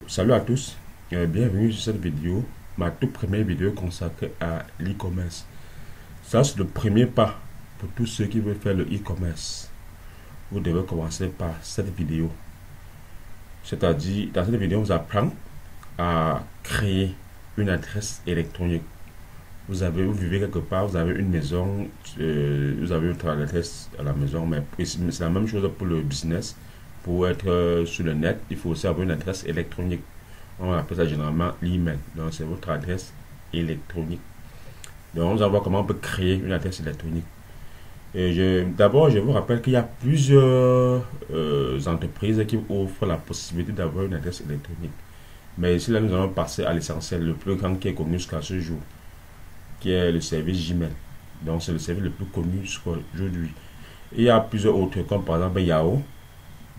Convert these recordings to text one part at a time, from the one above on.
Salut à tous, bienvenue sur cette vidéo, ma toute première vidéo consacrée à l'e-commerce. Ça, c'est le premier pas pour tous ceux qui veulent faire le e-commerce. Vous devez commencer par cette vidéo. C'est-à-dire, dans cette vidéo, on vous apprend à créer une adresse électronique. Vous vivez quelque part, vous avez une maison, vous avez votre adresse à la maison, mais c'est la même chose pour le business. Pour être sur le net, il faut aussi avoir une adresse électronique. On appelle ça généralement l'email. Donc, c'est votre adresse électronique. Donc, on va voir comment on peut créer une adresse électronique. D'abord, je vous rappelle qu'il y a plusieurs entreprises qui offrent la possibilité d'avoir une adresse électronique. Mais ici, là, nous allons passer à l'essentiel, le plus grand qui est connu jusqu'à ce jour, qui est le service Gmail. Donc, c'est le service le plus connu jusqu'à aujourd'hui. Il y a plusieurs autres, comme par exemple Yahoo.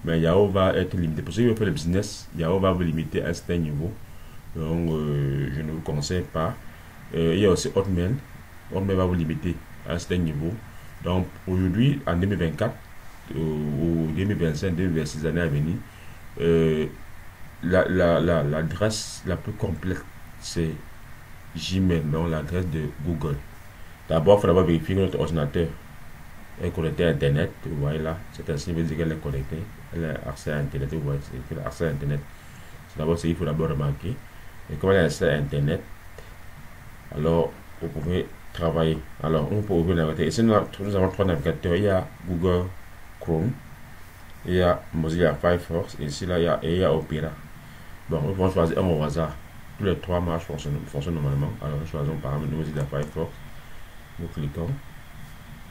Mais Yahoo va être limité. Pour ceux qui veulent faire le business, Yahoo va vous limiter à un certain niveau. Donc, je ne vous conseille pas. Il y a aussi Hotmail. Hotmail va vous limiter à un certain niveau. Donc, aujourd'hui, en 2024, ou 2025, 2026 années à venir, l'adresse la plus complète, c'est Gmail, donc l'adresse de Google. D'abord, il faut d'abord vérifier que notre ordinateur est connecté à Internet. Vous voyez là, c'est ainsi veut dire qu'elle est connectée. Elle a accès à Internet. Vous voyez, c'est accès à Internet. C'est d'abord ce qu'il faut d'abord remarquer. Et comme elle a accès à Internet, alors vous pouvez travailler. Alors, on peut ouvrir le navigateur. Ici, nous avons trois navigateurs. Il y a Google Chrome, il y a Mozilla Firefox, et ici, là, il y a Opera. Bon, nous pouvons choisir un au hasard. Tous les trois marches fonctionnent normalement. Alors, nous choisissons par exemple Mozilla Firefox. Nous cliquons.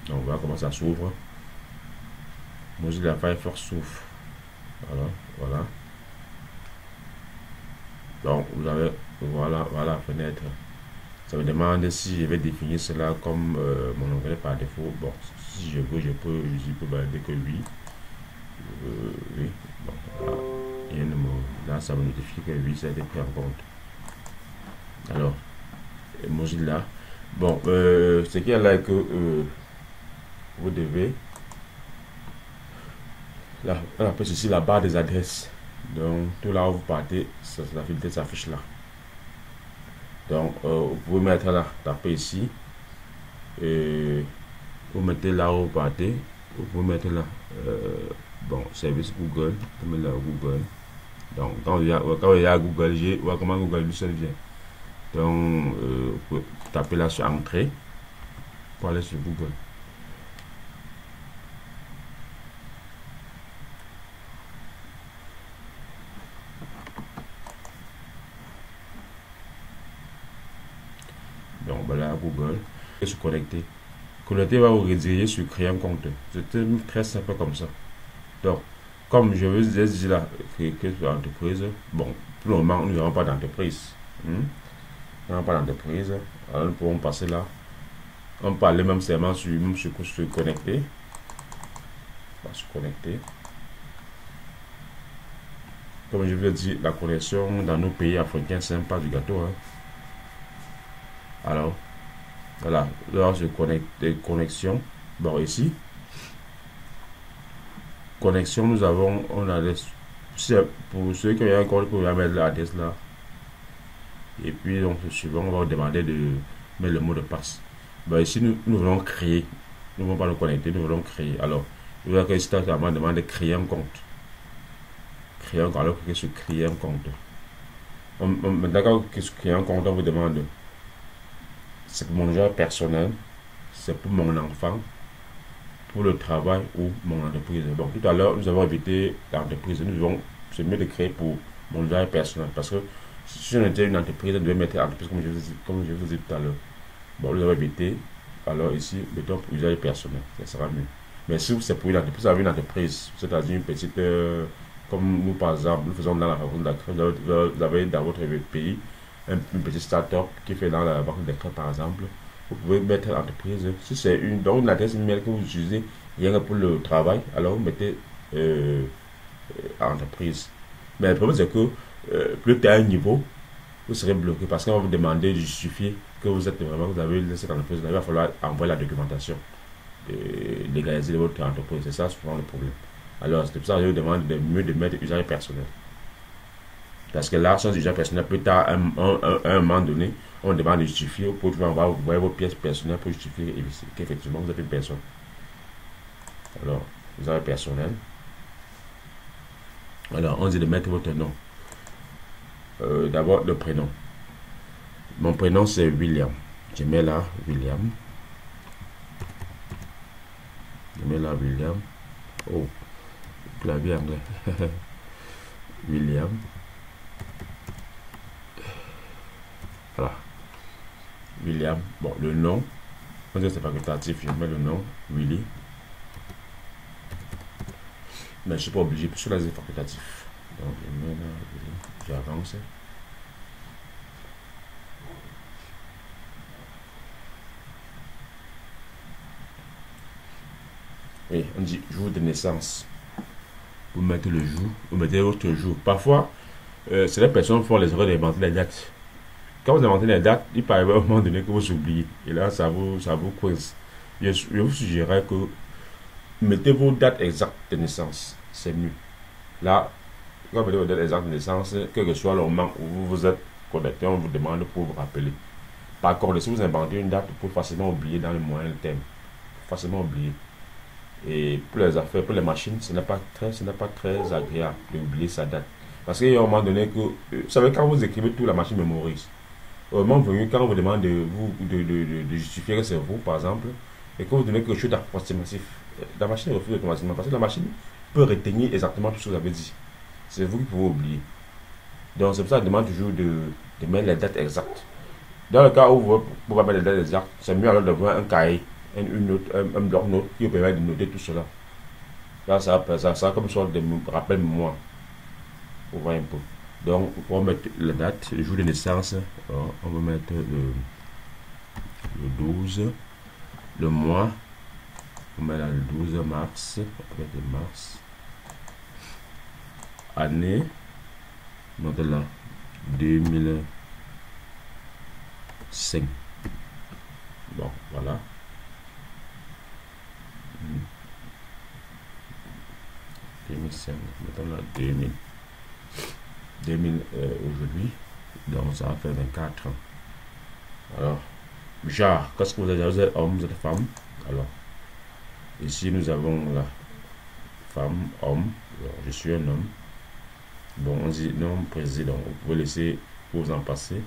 Donc, voilà comment ça s'ouvre. Mozilla Firefox s'ouvre. Voilà. Donc, vous avez, voilà la fenêtre. Ça me demande si je vais définir cela comme mon onglet par défaut. Bon, si je veux, je peux valider que oui. Oui. Bon, là, ça me notifie que oui, ça a été pris en compte. Alors, Mozilla. Bon, ce qu'il y a là est que vous devez. Là, on appelle ceci la barre des adresses. Donc, tout là où vous partez, la fenêtre s'affiche là. Donc, vous pouvez mettre là, taper ici. Et vous mettez là où vous partez. Vous pouvez mettre là, bon, service Google. Vous mettez là Google. Donc, quand il y a Google, voilà comment Google lui seul vient. Donc, vous pouvez taper là sur Entrée pour aller sur Google. Donc voilà Google et se connecter. Connecter va vous rediriger sur créer un compte. C'est très simple comme ça. Donc, comme je vous disais là, créer une entreprise, bon, pour le moment, nous n'avons pas d'entreprise. Nous n'avons pas d'entreprise. Alors, nous pouvons passer là. On parlait même seulement sur se connecter. On va se connecter. Comme je vous ai dit, la connexion dans nos pays africains, c'est un pas du gâteau. Hein. Alors, voilà, là je connecte connexion. Bon, ici, connexion, nous avons, on a pour ceux qui ont encore, pour mettre l'adresse là. Et puis, donc, suivant, on va vous demander de mettre le mot de passe. Bon, ici, nous voulons créer. Nous ne voulons pas nous connecter, nous voulons créer. Alors, vous voyez que ici, on demande de créer un compte. Créer un compte, alors que sur créer un compte. D'accord, que sur créer un compte, on vous demande. C'est pour mon usage personnel, c'est pour mon enfant, pour le travail ou mon entreprise. Donc tout à l'heure, nous avons évité l'entreprise. Nous devons se mieux de créer pour mon usage personnel. Parce que si on était une entreprise, on devait mettre entreprise comme je vous ai dit tout à l'heure. Bon, nous avons évité. Alors ici, mettons pour usage personnel. Ça sera mieux. Mais si c'est pour une entreprise, vous avez une entreprise, c'est-à-dire une petite, comme nous par exemple, nous faisons dans la fabrique d'accueil, vous avez dans votre pays une petite start-up qui fait dans la banque d'écran par exemple, vous pouvez mettre entreprise. Si c'est une adresse email que vous utilisez rien que pour le travail, alors vous mettez entreprise. Mais le problème c'est que plus tu as un niveau, vous serez bloqué parce qu'on va vous demander de justifier que vous êtes vraiment, vous avez cette entreprise. Il va falloir envoyer la documentation et légaliser votre entreprise. C'est ça souvent le problème. Alors c'est pour ça que je vous demande de mieux de mettre usage personnel. Parce que là, sans usage personnel, plus tard, à un moment donné, on demande de justifier, pour pouvoir envoyer vos pièces personnelles pour justifier qu'effectivement vous êtes une personne. Alors, vous avez personnel. Alors, on dit de mettre votre nom. D'abord, le prénom. Mon prénom, c'est William. Je mets là William. Je mets là William. Oh, clavier anglais. William. Voilà. William. Bon, le nom. On dit que c'est facultatif. Je mets le nom. Willy. Mais je ne suis pas obligé. Parce que là, c'est facultatif. Donc, je mets là Willy. J'avance. Et on dit jour de naissance. Vous mettez le jour, vous mettez votre jour. Parfois, c'est les personnes font les erreurs d'inventer les dates. Quand vous inventez les dates, il peut arriver à un moment donné que vous oubliez. Et là, ça vous coince. Je vous suggérerais que mettez vos dates exactes de naissance. C'est mieux. Là, quand vous mettez vos dates exactes de naissance, quel que soit le moment où vous vous êtes connecté, on vous demande pour vous rappeler. Par contre, si vous inventez une date, vous pouvez facilement oublier dans le moyen terme. Facilement oublier. Et pour les affaires, pour les machines, ce n'est pas très agréable d'oublier sa date. Parce qu'il y a un moment donné que, vous savez, quand vous écrivez tout, la machine mémorise. Au moment venu, quand on vous demande de justifier que c'est vous, par exemple, et que vous donnez quelque chose d'approximatif, la machine refuse automatiquement. Parce que la machine peut retenir exactement tout ce que vous avez dit. C'est vous qui pouvez oublier. Donc c'est pour ça qu'on demande toujours de mettre les dates exactes. Dans le cas où vous ne pouvez pas mettre les dates exactes, c'est mieux alors d'avoir un cahier. Un bloc-notes qui vous permet de noter tout cela. Là, ça comme une sorte de rappel mémoire. Pour voir un peu. Donc, pour mettre la date, le jour de naissance, on va mettre le 12, le mois, on met là le 12 mars, on va mettre mars, année, donc là, 2005. Bon, voilà. 2005, mettons là 2000 aujourd'hui, donc ça va faire 24 ans. Alors, genre, qu'est-ce que vous avez? Vous êtes homme, vous êtes femme. Alors, ici nous avons la femme, homme. Alors, je suis un homme. Bon, on dit nom président. Vous pouvez laisser vous en passer.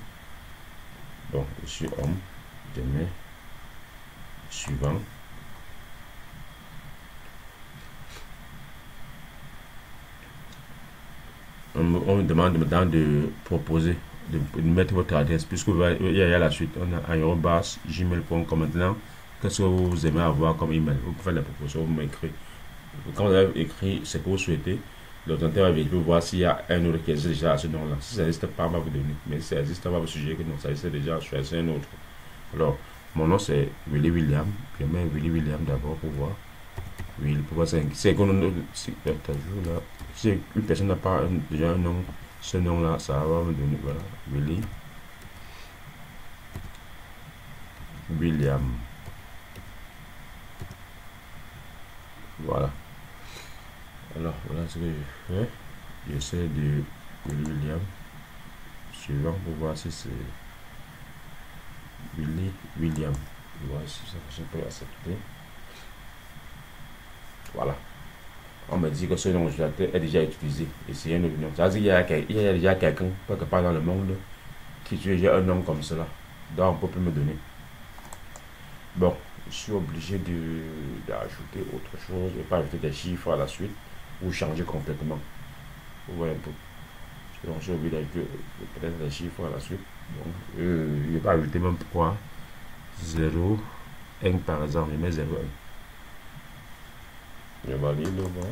Bon, je suis homme. Je mets suivant. On me demande maintenant de proposer, de mettre votre adresse, puisque il y a la suite. On a gmail.com maintenant. Qu'est-ce que vous aimez avoir comme email? Vous pouvez faire la proposition, vous m'écrivez. Quand vous avez écrit ce que vous souhaitez, l'ordinateur va vérifier voir s'il y a un autre qui existe déjà à ce nom-là. Si ça n'existe pas, on va vous donner. Mais si ça existe, on va vous suggérer que non, ça existe déjà, choisissez un autre. Alors, mon nom c'est Willy William. Je mets Willy William d'abord pour voir. Oui, pour voir c'est si une personne n'a pas déjà un nom, ce nom-là, ça va me donner, voilà, Willy William. Voilà. Alors, voilà ce que je fais. J'essaie de Willy William. Suivant pour voir si c'est Willy William. Voir si ça peut accepter. Voilà. On me dit que ce nom est déjà utilisé. Et c'est un autre nom. Ça veut dire qu'il y a déjà quelqu'un, quelque part dans le monde, qui utilise un nom comme cela. Donc, on ne peut plus me donner. Bon, je suis obligé d'ajouter autre chose. Je ne vais pas ajouter des chiffres à la suite ou changer complètement. Vous voyez un peu. Donc, je suis obligé d'ajouter peut-être des chiffres à la suite. Donc, je ne vais pas ajouter même pourquoi 0, 1 par exemple. Je mets 0, 1. Je valide, voilà.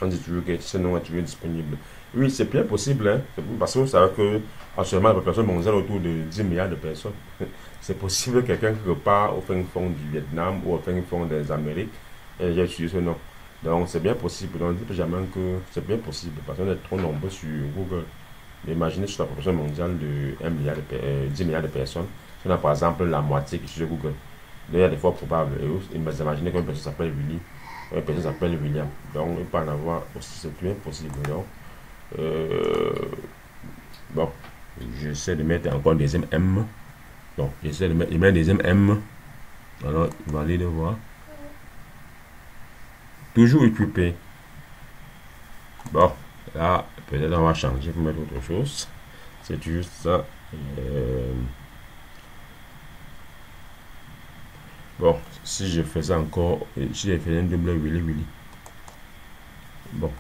On dit toujours que ce nom est toujours disponible. Oui, c'est bien possible, hein? Parce que vous savez que actuellement, la population mondiale autour de 10 milliards de personnes. C'est possible que quelqu'un quelque part au fin fond du Vietnam ou au fin fond des Amériques ait utilisé ce nom. Donc c'est bien possible. Donc ne dites jamais que c'est bien possible parce qu'on est trop nombreux sur Google. Imaginez sur la population mondiale de 10 milliards de personnes. Si on a par exemple la moitié qui est sur Google. Il y a des fois probable. Et imaginez qu'une personne s'appelle Willy. une personne s'appelle William. Donc, il peut en avoir aussi, c'est bien possible. Donc, bon, j'essaie de mettre encore un deuxième M. Donc, j'essaie de mettre un deuxième M. Alors, il va aller le voir. Toujours occupé. Bon, là, peut-être on va changer pour mettre autre chose. C'est juste ça. Bon, si je faisais encore, si je faisais un double Willy. Bon,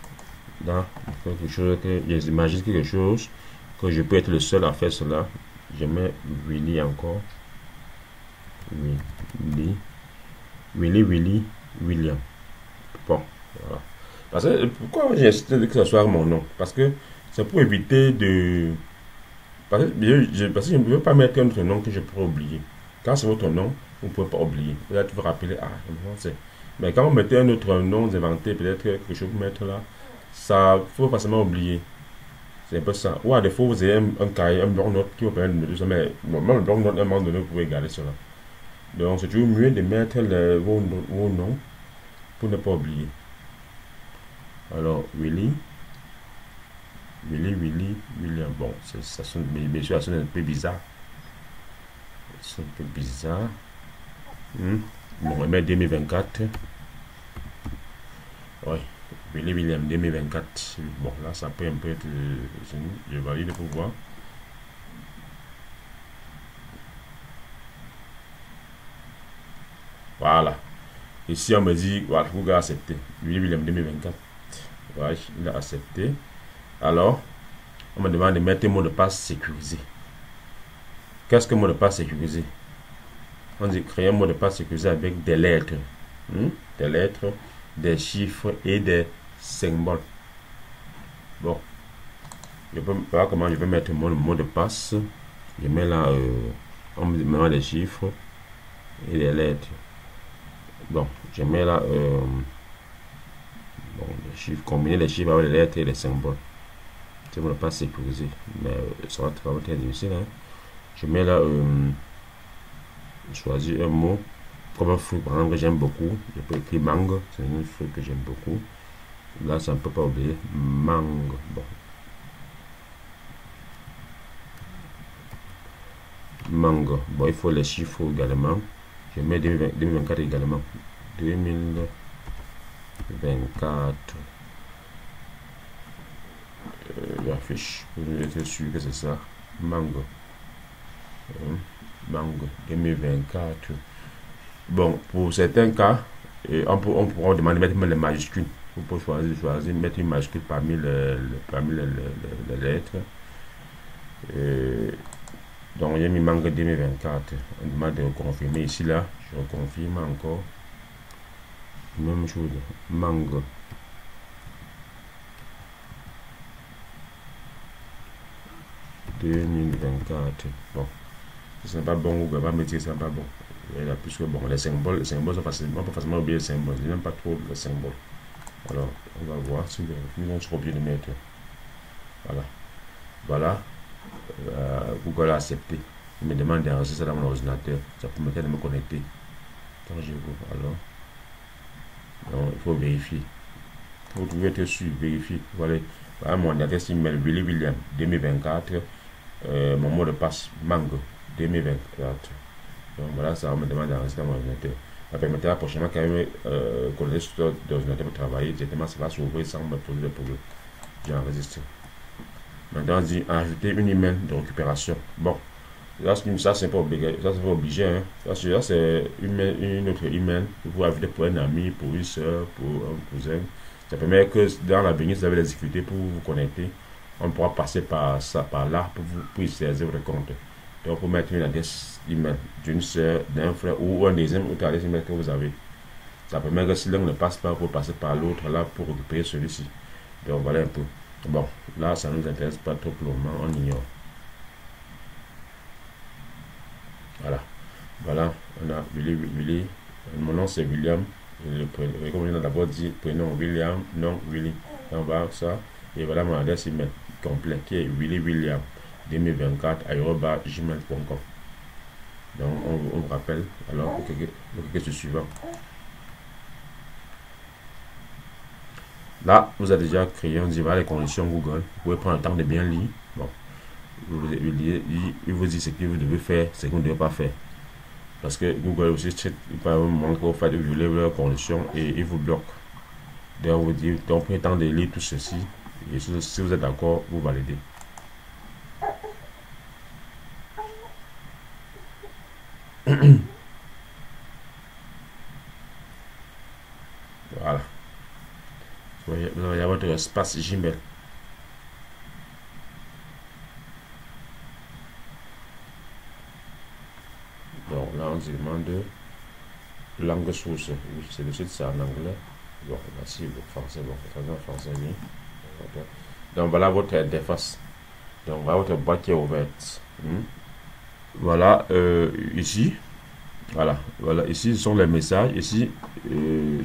là, quelque chose que j'imagine quelque chose que je peux être le seul à faire cela. Je mets Willy encore. Willy, William. Bon, voilà. Parce que, pourquoi j'ai insisté que ce soit mon nom? Parce que c'est pour éviter de... Parce que je ne veux pas mettre un autre nom que je pourrais oublier. Quand c'est votre nom, vous ne pouvez pas oublier. Là, tu veux rappeler, ah, c'est... Mais quand vous mettez un autre nom inventé, peut-être quelque chose pour mettre là, ça faut forcément oublier. C'est un peu ça. Ou à défaut, vous avez un cahier, un bloc-notes qui vous permet de me dire, mais même le bloc-notes, à un moment donné, vous pouvez garder cela. Donc, c'est toujours mieux de mettre vos noms pour ne pas oublier. Alors, William. Bon, ça sonne, bien sûr, ça sonne un peu bizarre. C'est un peu bizarre. Bon, on va mettre 2024. Oui, William 2024. Bon, là, ça peut un peu être... je valide pour voir. Voilà. Ici, on me dit, voilà, vous pouvez accepter. William 2024. Voilà, il a accepté. Alors, on me demande de mettre un mot de passe sécurisé. Qu'est-ce que mot de passe sécurisé? On dit créer un mot de passe sécurisé avec des lettres. Des lettres, des chiffres et des symboles. Bon. Je peux voir comment je vais mettre mon mot de passe. Je mets là, on me demande des chiffres et des lettres. Bon, je mets là, bon, les chiffres, combiner les chiffres avec les lettres et les symboles. C'est mot de passe sécurisé. Mais ça va être vraiment très difficile. Hein. Je mets là, choisir un mot comme un fruit par exemple que j'aime beaucoup. Je peux écrire mangue, c'est un fruit que j'aime beaucoup. Là, ça ne peut pas oublier. Mangue. Bon. Mangue. Bon, il faut les chiffres également. Je mets 2024 également. 2024. J'affiche. Je suis sûr que c'est ça. Mangue. Mangue 2024. Bon, pour certains cas, on pourra demander de mettre les majuscules. Vous pouvez choisir, mettre une majuscule parmi les lettres. Donc, il y a mis mangue 2024. On demande de confirmer ici, là. Je reconfirme encore. Même chose. Mangue. « 2024. Bon. Ce n'est pas bon, Google va me dire que ce n'est pas bon. Puisque bon, les symboles sont facilement, pas facilement oublier les symboles. Je n'aime pas trop les symboles. Alors, on va voir si nous allons trop bien les mettre. Voilà. Voilà. Google a accepté. Il me demande d'enregistrer ça dans mon ordinateur. Ça permettait de me connecter. Quand je vois, alors. Donc, il faut vérifier. Vous pouvez être sûr, vérifier. Voilà. Voilà mon adresse email William 2024. Mon mot de passe Mango 2024. Donc voilà, ça me demande d'enregistrer mon ordinateur. Ça permettra prochainement quand même connaître ce d'ordinateur pour travailler. Directement, ça va s'ouvrir sans me poser de problème. J'ai enregistré. Maintenant, on dit ajouter une email de récupération. Bon, là, ça c'est pas obligé. Ça c'est pas obligé. Hein. Ça c'est une autre email que vous ajouter pour un ami, pour une soeur, pour un cousin. Ça permet que dans l'avenir, si vous avez des difficultés pour vous connecter, on pourra passer par ça, par là, pour y saisir votre compte. Donc, pour mettre une adresse email d'une soeur, d'un frère ou un deuxième autre adresse email que vous avez. Ça permet que si l'un ne passe pas, vous passer par l'autre là pour récupérer celui-ci. Donc, voilà un peu. Bon, là, ça ne nous intéresse pas trop pour le moment, on ignore. Voilà. Voilà, on a Willy. Mon nom c'est William. Comme on a d'abord dit, prénom William, nom Willy. On va ça. Et voilà mon adresse email complet qui est willyWilliam2024@gmail.com. Donc on vous rappelle alors pour quelque chose suivant. Là, vous avez déjà créé, on dit, voilà les conditions Google. Vous pouvez prendre le temps de bien lire. Bon, il vous dit ce que vous devez faire, ce que vous ne devez pas faire. Parce que Google aussi, il peut vous montrer au fait de violer leurs conditions et il vous bloque. Donc, vous dit, donc prenez le temps de lire tout ceci. Et si vous êtes d'accord, vous validez. Voilà. Vous avez votre espace Gmail. Donc là, on se demande langue source. C'est le site, c'est en anglais. Bon, voici le français. Bon, en français, oui. Donc voilà votre interface. Donc voilà votre boîte qui est ouverte. Voilà, ici. Voilà, ici sont les messages. Ici,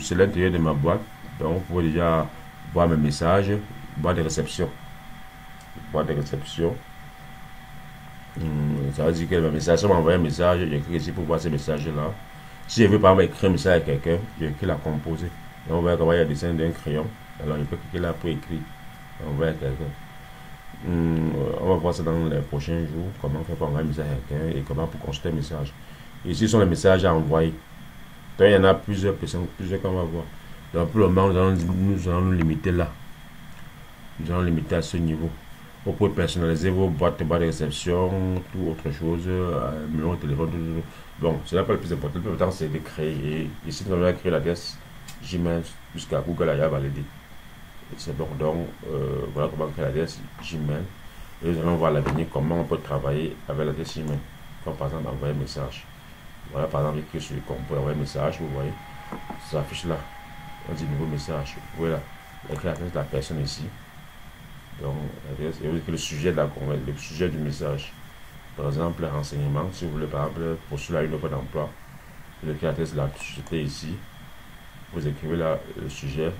c'est l'intérieur de ma boîte. Donc, vous pouvez déjà voir mes messages. Boîte de réception. Boîte de réception. Ça veut dire que le message, si on m'envoie un message, j'écris ici pour voir ce message-là. Si je veux par exemple écrire un message à quelqu'un, j'écris la composée. Et on va voir il y a le dessin d'un crayon. Alors, je peux cliquer là pour écrire. On va à quelqu'un. On va voir ça dans les prochains jours. Comment faire pour envoyer un message à quelqu'un et comment pour consulter un message. Ici sont les messages à envoyer. Donc, il y en a plusieurs personnes, plusieurs qu'on va voir. Donc, pour le moment, nous allons nous limiter là. Nous allons limiter à ce niveau. Vous pouvez personnaliser vos boîtes de réception, tout autre chose, numéro de téléphone, tout. Bon, c'est là pas le plus important. Le plus important, c'est de créer. Et ici, nous allons créer l'adresse Gmail jusqu'à Google a validé. C'est bon, donc, voilà comment créer l'adresse Gmail. Et nous allons voir à l'avenir comment on peut travailler avec l'adresse Gmail. Comme par exemple, envoyer un message. Voilà, par exemple, écrit sur qu'on peut envoyer un message, vous voyez, ça affiche là. On dit nouveau message. Voilà, écrit l'adresse de la personne ici. Donc, et le sujet de le sujet du message. Par exemple, renseignement, si vous voulez par exemple postuler à une offre d'emploi, vous écrivez l'adresse de la société ici. Vous écrivez là le sujet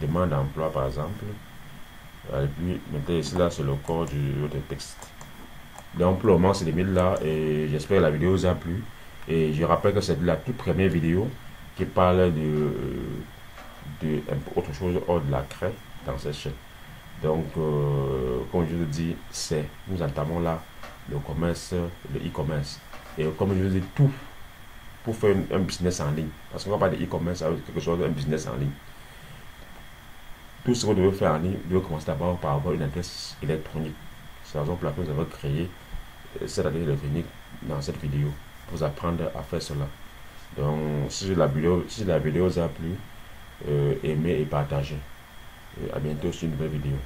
demande d'emploi par exemple. Et puis, mettez ici là, c'est le corps du texte. Donc pour le moment c'est limite là et j'espère que la vidéo vous a plu et je rappelle que c'est la toute première vidéo qui parle de autre chose hors de la craie dans cette chaîne. Donc comme je vous dis, nous entamons là le commerce, le e-commerce et comme je vous dis tout pour faire un business en ligne, parce qu'on va parler de e-commerce avec quelque chose d'un business en ligne. Tout ce que vous devez faire en ligne, vous devez commencer d'abord par avoir une adresse électronique. C'est la raison pour laquelle nous avons créé cette adresse électronique dans cette vidéo pour vous apprendre à faire cela. Donc si la vidéo vous a plu, aimez et partagez. À bientôt sur une nouvelle vidéo.